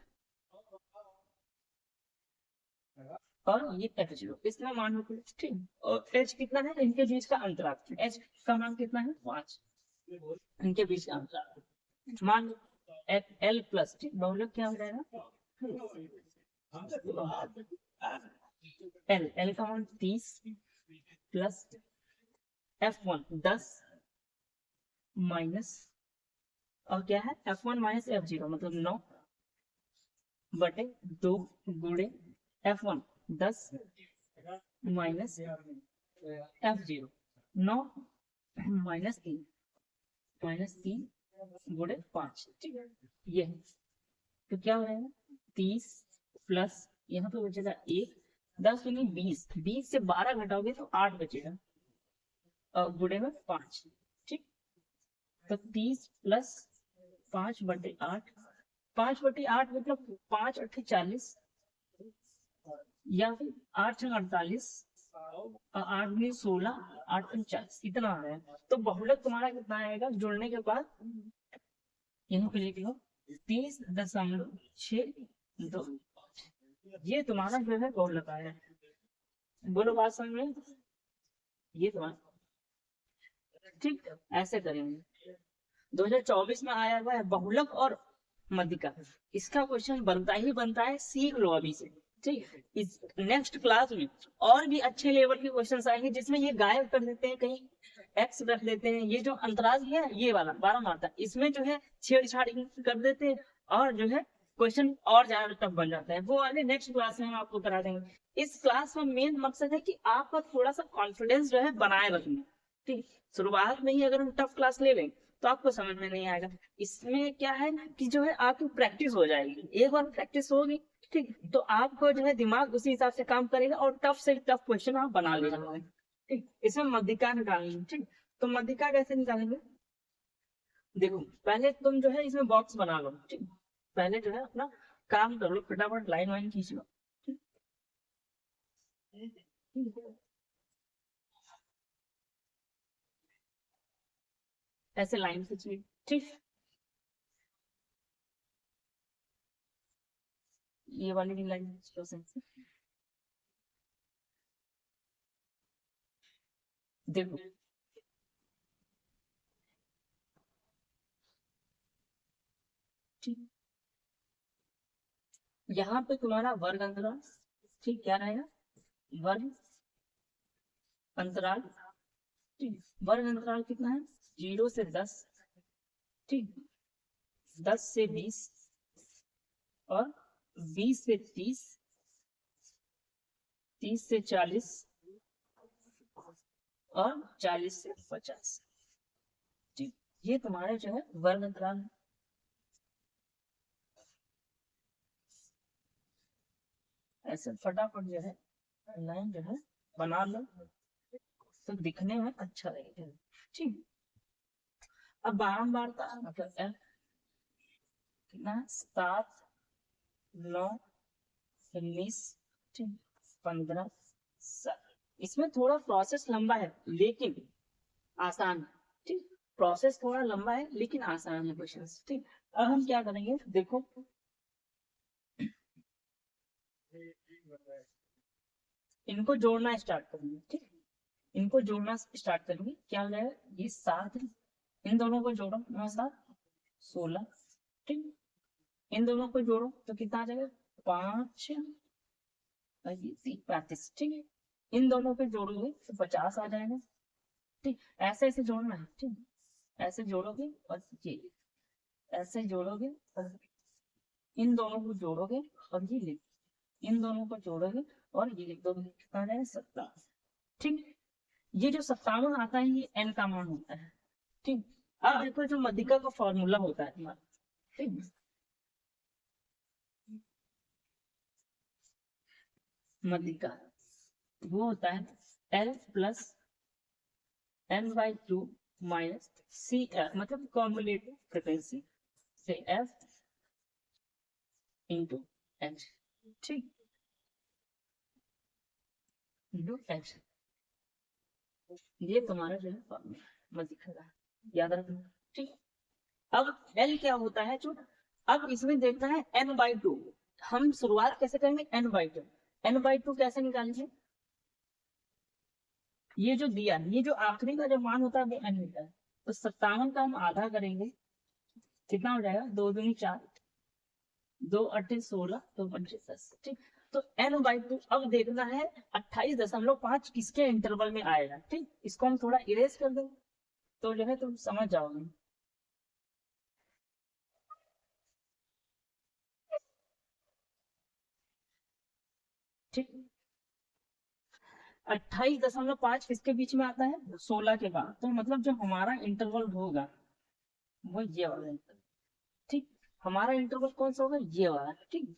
और ये F0 इसमें मान होगा, ठीक। और H कितना है, इनके बीच का अंतराल, H का मान कितना है 5, इनके बीच का अंतराल मान L प्लस, ठीक। बहुलक क्या हो जाएगा L का मान 30 प्लस F1 10 माइनस, और क्या है F1 माइनस F0 मतलब 9 बटे 2 गुणे F1 10 माइनस F0 9 माइनस 3 गुणे 5, ठीक है। ये तो क्या हो जाएगा 30 प्लस यहाँ पे बचेगा 1, 10 यानी 20, 20 से 12 घटाओगे तो 8 बचेगा और गुणे में 5, ठीक। तो 30 प्लस 5 बटे 8, 5 बटे 8 मतलब 5 8 40 या फिर 8 6 48 और 8 में 16 8 40 इतना आ रहा है। तो बहुलक तुम्हारा कितना आएगा जोड़ने के बाद, यहाँ पे लिख लो 30.62, ये तुम्हारा जो है बहुलक आया है। बोलो बात समझ में, ये तुम्हारा, ठीक। ऐसे करेंगे 2024 में आया हुआ है बहुलक और मध्यिका, इसका क्वेश्चन बनता ही बनता है, सीख लो अभी से, ठीक। इस नेक्स्ट क्लास में और भी अच्छे लेवल के क्वेश्चन आएंगे जिसमें ये गायब कर देते हैं, कहीं एक्स रख देते हैं, ये जो अंतराल है ये वाला 12 मार्क इसमें जो है छेड़छाड़ कर देते हैं और जो है क्वेश्चन और ज्यादा टफ बन जाता है, वो वाले नेक्स्ट क्लास में हम आपको करा देंगे। इस क्लास में मेन मकसद है कि आपका थोड़ा सा कॉन्फिडेंस जो है बनाए रखना, ठीक। शुरुआत में ही अगर हम टफ क्लास ले लें तो आपको समझ में नहीं आएगा। इसमें क्या है ना कि जो है आपकी प्रैक्टिस हो जाएगी, एक बार प्रैक्टिस होगी, ठीक, तो आपको जो है दिमाग उसी हिसाब से काम करेगा और टफ से टफ क्वेश्चन आप बना ले जाओगे, ठीक। इसमें मध्यिका निकालेंगे, ठीक। तो मध्यिका कैसे निकालेंगे, देखो पहले तुम जो है इसमें बॉक्स बना लो, ठीक। पहले जो है अपना काम कर लो, फटाफट लाइन वाइन खींच लो, ठीक। ऐसे लाइन खींचिए, ठीक। ये वाली भी लाइन खींच लो सही से, देखो ठीक। यहाँ पे तुम्हारा वर्ग अंतराल, ठीक, क्या रहेगा वर्ग अंतराल, ठीक। वर्ग अंतराल कितना है 0 से 10, ठीक, 10 से 20 और 20 से 30, 30 से 40 और 40 से 50, ठीक। ये तुम्हारे जो है वर्ग अंतराल है। ऐसे फटाफट जो है लाइन जो है बना लो तो दिखने में अच्छा लगेगा, ठीक। अब बारंबारता मतलब L कितना है 7 9 19, ठीक, 15 7। इसमें थोड़ा प्रोसेस लंबा है लेकिन आसान है, ठीक। प्रोसेस थोड़ा लंबा है लेकिन आसान है क्वेश्चन, ठीक। अब हम क्या करेंगे देखो, इनको जोड़ना स्टार्ट करेंगे, ठीक। इनको जोड़ना स्टार्ट करेंगे, क्या हो जाएगा ये 7 इन दोनों को जोड़ो 9 7 16, ठीक। इन दोनों को जोड़ो तो कितना आ जाएगा 5 35, ठीक है। इन दोनों को जोड़ोगे तो 50 आ जाएगा, ठीक। ऐसे ऐसे जोड़ना है, ठीक। ऐसे जोड़ोगे और ये ऐसे जोड़ोगे और इन दोनों को जोड़ोगे और ये लिख, इन दोनों को जोड़ोगे और ये लिख दोगे, कितना आ जाएगा 57, ठीक। ये जो 57 आता है ये n का मान होता है, ठीक। अब देखो जो मध्यिका का फॉर्मूला होता है तुम्हारा, ठीक। मध्यिका वो होता है L plus n/2 minus CF, मतलब कॉम्युलेटिव फ्रिक्वेंसी से F इंटू H, ठीक, इंटू H। ये तुम्हारा जो है फॉर्मूला मध्यिका का, याद रखना, ठीक। अब L क्या होता है जो, अब इसमें देखना है n/2। हम शुरुआत कैसे करेंगे n/2, n/2 कैसे निकालेंगे, ये जो दिया, ये जो आखिरी का जो मान होता है वो n होता है, तो 57 का हम आधा करेंगे, कितना हो जाएगा 2 दूनी 4, 2 8 16, 2 5 10, ठीक। तो n/2 अब देखना है 28.5 किसके इंटरवल में आएगा, ठीक। इसको हम थोड़ा इरेज कर दें तो जो है तुम समझ जाओगे, ठीक। 28.5 किसके बीच में आता है 16 के बाद, तो मतलब जो हमारा इंटरवल होगा वो ये वाला इंटरवल, ठीक। हमारा इंटरवल कौन सा होगा ये वाला, ठीक।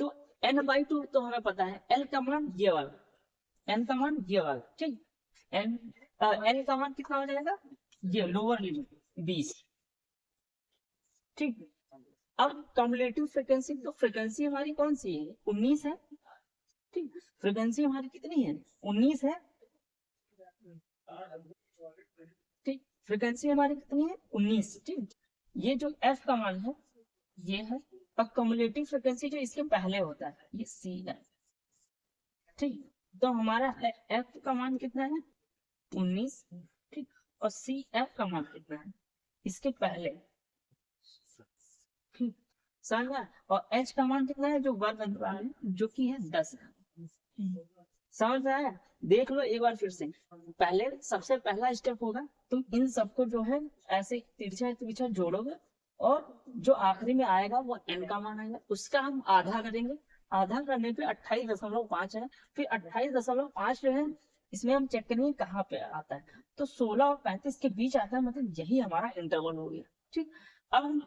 तो n/2 तो हमें पता है, l का मान ये वाला, n का मान ये वाला, ठीक। n n का मान कितना हो जाएगा ये लोअर लिमिट 20, ठीक। अब कम्युलेटिव फ्रिक्वेंसी, तो फ्रिक्वेंसी हमारी कौन सी है 19 है, ठीक। फ्रिक्वेंसी हमारी कितनी है 19 है, ठीक। फ्रिक्वेंसी हमारी कितनी है 19, ठीक। ये जो f का मान है ये है, और कम्युलेटिव फ्रिक्वेंसी जो इसके पहले होता है ये C है, ठीक। तो हमारा f का मान कितना है 19, ठीक। और CF का मान कितना है इसके पहले, ठीक, समझ। और h का मान कितना है जो वर्ग अंतराल है जो कि है 10, समझ में आया। देख लो एक बार फिर से, पहले सबसे पहला स्टेप होगा तुम इन सबको जो है ऐसे तिरछा तिरछा जोड़ोगे और जो आखिरी में आएगा वो n का मान आएगा, उसका हम आधा करेंगे, आधा करने पे 28.5 है, फिर 28.5 जो है इसमें हम चेक करेंगे कहाँ पे आता है, तो 16 और 35 के बीच आता है, मतलब यही हमारा इंटरवल हो गया, ठीक। अब हम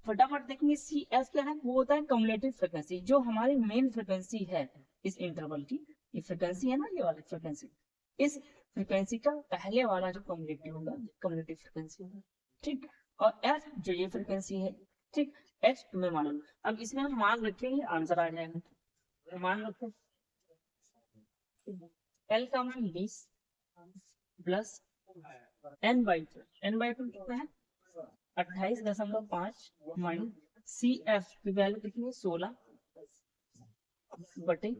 फटाफट देखेंगे सी एफ क्या है, वो होता है कम्युलेटिव फ्रिक्वेंसी, जो हमारी मेन फ्रिक्वेंसी है इस इंटरवल की, ये फ्रिक्वेंसी है ना ये वाली फ्रिक्वेंसी, इस फ्रिक्वेंसी का पहले वाला जो कम्युलेटिव होगा कम्युलेटिव फ्रिक्वेंसी होगा, ठीक। और एफ जो ये फ्रिक्वेंसी है, ठीक। एच में मान लो, अब इसमें हम मान रखेंगे आंसर आ जाएगा, मान रखो एल का मान 20 प्लस n/2 कितना है 28.5 माइनस सी एफ की वैल्यू कितनी है 16 बटे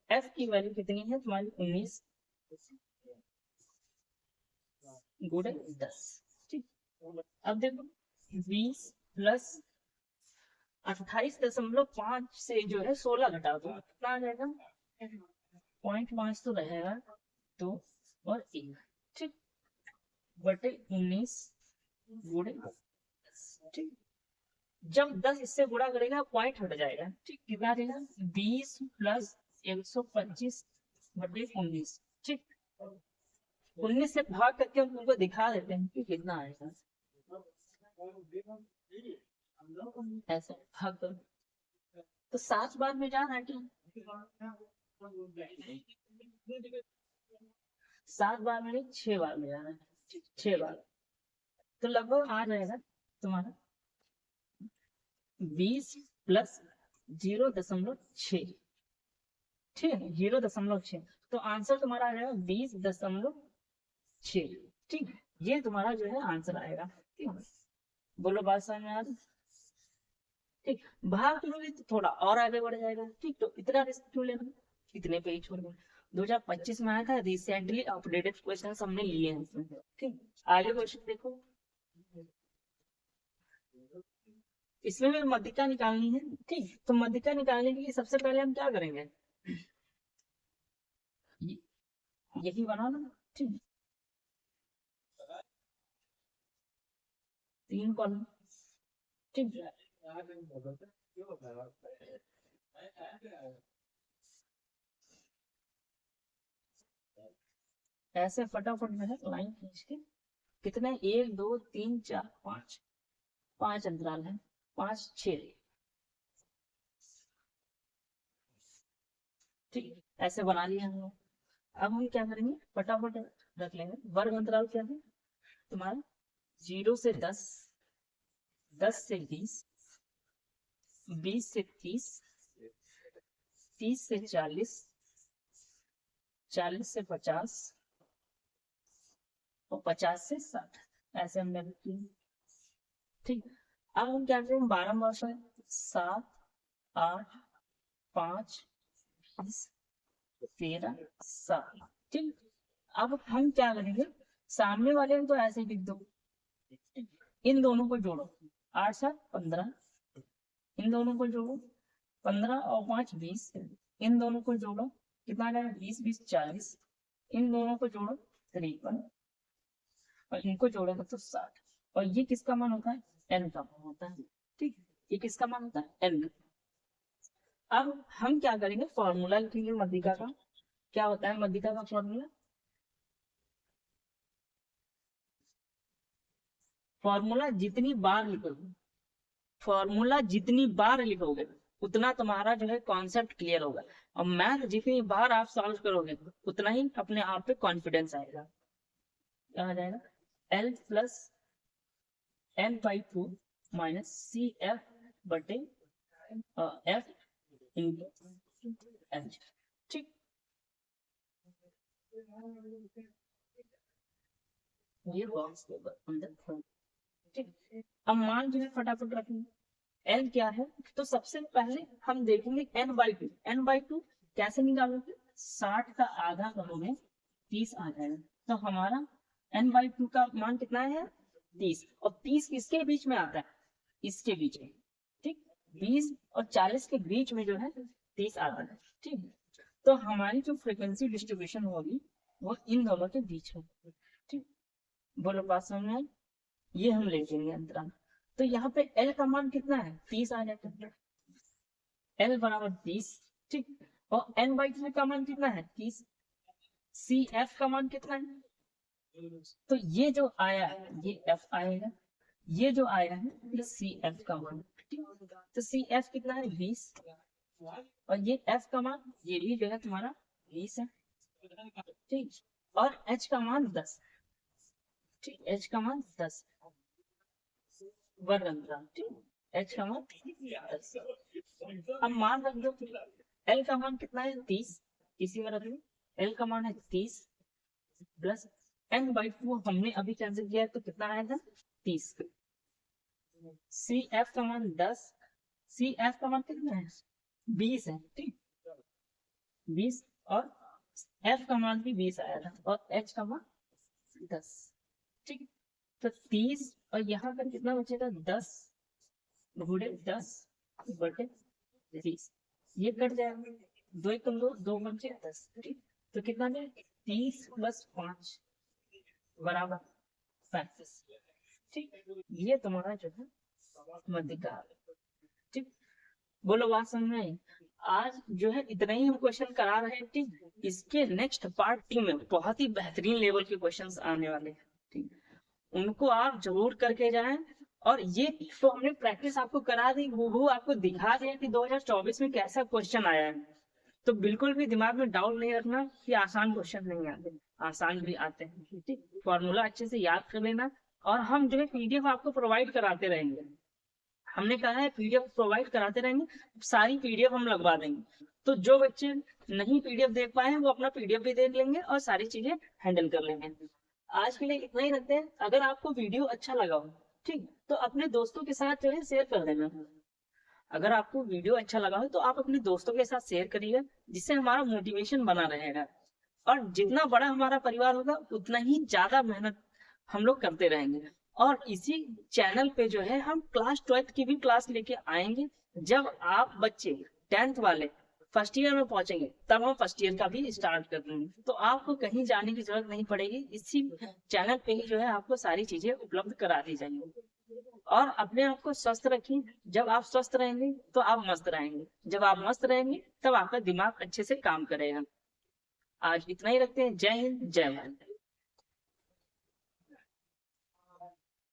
एफ की वैल्यू कितनी है तुम्हारी 19 गुणे 10, ठीक। अब देखो 20 प्लस 28.5 से जो है 16 घटा दो कितना आ जाएगा 0.5 तो रहेगा 2 और 1, ठीक, बटे 19 गुणे 10, ठीक। जब 10 इससे गुणा करेगा पॉइंट हट जाएगा, ठीक, कितना रहेगा 20 प्लस 125 बटे 19, ठीक। 19 से भाग करके हम तुमको दिखा देते हैं कि कितना आएगा, ऐसे भाग दो तो 7 बार में जाना है क्या 7 बार में नहीं 6 बार में जाना है, 6 बार, तो लगभग आ जाएगा तुम्हारा 20 प्लस 0.6, ठीक है 0.6, तो आंसर तुम्हारा आ जाएगा 20.6, ठीक। ये तुम्हारा जो है आंसर आएगा, ठीक। बोलो बात समझ में आ रही, ठीक। भाग करोगे तो थोड़ा और आगे बढ़ जाएगा, ठीक। तो इतना रिस्क क्यों लेना, इतने पे ही छोड़ दो। 2025 में आया था, रिसेंटली अपडेटेड क्वेश्चन हमने लिए हैं इसमें, ठीक। आगे क्वेश्चन देखो, इसमें भी मध्यिका निकालनी है। ठीक, तो मध्यिका निकालने के लिए सबसे पहले हम क्या करेंगे, यही बनाना। ठीक, 3 कॉलम। ठीक, ऐसे फटाफट में है लाइन खींच के, कितने 1 2 3 4 5, 5 अंतराल है, 5 6। ठीक, ऐसे बना लिया हम लोग। अब हम क्या करेंगे, फटाफट रख लेंगे। वर्ग अंतराल क्या है तुम्हारा, 0 से 10, 10 से 20, 20 से 30, 30 से 40, 40 से 50 और 50 से 60, ऐसे हमने रखी है। ठीक, अब हम क्या करेंगे, 12 वर्ष है, 7 8 5 20 13 7। ठीक, अब हम क्या करेंगे, सामने वाले को तो ऐसे लिख दो, इन दोनों को जोड़ो, 8 7 15, इन दोनों को जोड़ो, 15 और 5 20, इन दोनों को जोड़ो, कितना आ जाएगा, 20 20 40, इन दोनों को जोड़ो 53, और इनको जोड़ेगा तो 60। और ये किसका मान होता है, n का मान होता है। ठीक, ये किसका मान होता है, n। अब हम क्या करेंगे, फॉर्मूला लिखेंगे मध्यिका का। क्या होता है मध्यिका का फॉर्मूला, फॉर्मूला जितनी बार लिखोगे, फॉर्मूला जितनी बार लिखोगे उतना तुम्हारा जो है कॉन्सेप्ट क्लियर होगा। और मैथ जितनी बार आप सॉल्व करोगे उतना ही अपने आप पे कॉन्फिडेंस आएगा। क्या आ जाएगा, L plus n/2 minus CF बटे F इंटू H। ठीक, ये बॉक्स के अंदर। ठीक, अब मान जो है फटाफट रखेंगे। L क्या है, तो सबसे पहले हम देखेंगे n/2। n/2 कैसे निकालोगे, 60 का आधा करोगे 30 आ जाएगा। तो हमारा n/2 का मान कितना है, 30। और 30 किसके बीच में आता है, इसके बीच में। ठीक, 20 और 40 के बीच में जो है 30 आता है। ठीक, तो हमारी जो फ्रीक्वेंसी डिस्ट्रीब्यूशन होगी वो इन दोनों के बीच में। ठीक, बोलो बात समझ में आई? ये हम ले लेंगे अंतराल। तो यहाँ पे L का मान कितना है, 30 आ जाता है, L बराबर 30। ठीक, और n/3 का मान कितना है, 30। CF का मान कितना है, तो ये जो आया है ये F आएगा, ये जो आया है ये CF का मान। तो CF कितना है, 20, और ये F का मान ये भी जो है तुम्हारा 20 है। ठीक, और H का मान 10। ठीक, H का मान 10 वर्ग अंतराल। ठीक, H का मान 10। अब मान रख दो, L का मान कितना है, 30, इसी में रख लो। L का मान है 30 प्लस n/2 हमने अभी कैंसिल किया है तो कितना आया था, 30। CF का मान 10, CF का मान कितना है, 20 है। ठीक, 20, और F का मान भी 20 आया था, और H का मान 10। ठीक, तो 30 और यहाँ पर कितना बचेगा, 10 गुणे 10 बटे 30, ये कट जाएगा, 2 1 2 2 बचे 10। ठीक, तो कितना है, 30 प्लस 5 बराबर 35। ठीक, ये तुम्हारा जो है मध्यिका। ठीक, बोलो बात समझ में आई? आज जो है इतना ही हम क्वेश्चन करा रहे हैं। ठीक, इसके नेक्स्ट पार्ट 2 में बहुत ही बेहतरीन लेवल के क्वेश्चंस आने वाले हैं। ठीक, उनको आप जरूर करके जाएं। और ये तो हमने प्रैक्टिस आपको करा दी, वो आपको दिखा दिया कि 2024 में कैसा क्वेश्चन आया है। तो बिल्कुल भी दिमाग में डाउट नहीं रखना कि आसान क्वेश्चन नहीं आते, आसान भी आते हैं। ठीक, फॉर्मूला अच्छे से याद कर लेना। और हम जो है PDF आपको प्रोवाइड कराते रहेंगे। हमने कहा है PDF प्रोवाइड कराते रहेंगे, सारी PDF हम लगवा देंगे। तो जो बच्चे नहीं PDF देख पाए वो अपना PDF भी देख लेंगे और सारी चीजें हैंडल कर लेंगे। आज के लिए इतना ही रखते हैं। अगर आपको वीडियो अच्छा लगा हो, ठीक, तो अपने दोस्तों के साथ जो है शेयर कर देना। अगर आपको वीडियो अच्छा लगा हो तो आप अपने दोस्तों के साथ शेयर करिएगा, जिससे हमारा मोटिवेशन बना रहेगा। और जितना बड़ा हमारा परिवार होगा उतना ही ज्यादा मेहनत हम लोग करते रहेंगे। और इसी चैनल पे जो है हम क्लास 12th की भी क्लास लेके आएंगे। जब आप बच्चे 10th वाले फर्स्ट ईयर में पहुंचेंगे तब हम फर्स्ट ईयर का भी स्टार्ट कर देंगे। तो आपको कहीं जाने की जरूरत नहीं पड़ेगी, इसी चैनल पे ही जो है आपको सारी चीजें उपलब्ध करा दी जाएंगी। और अपने आप को स्वस्थ रखिए। जब आप स्वस्थ रहेंगे तो आप मस्त रहेंगे, जब आप मस्त रहेंगे तब आपका दिमाग अच्छे से काम करेगा। आज इतना ही रखते हैं। जय हिंद, जय भारत।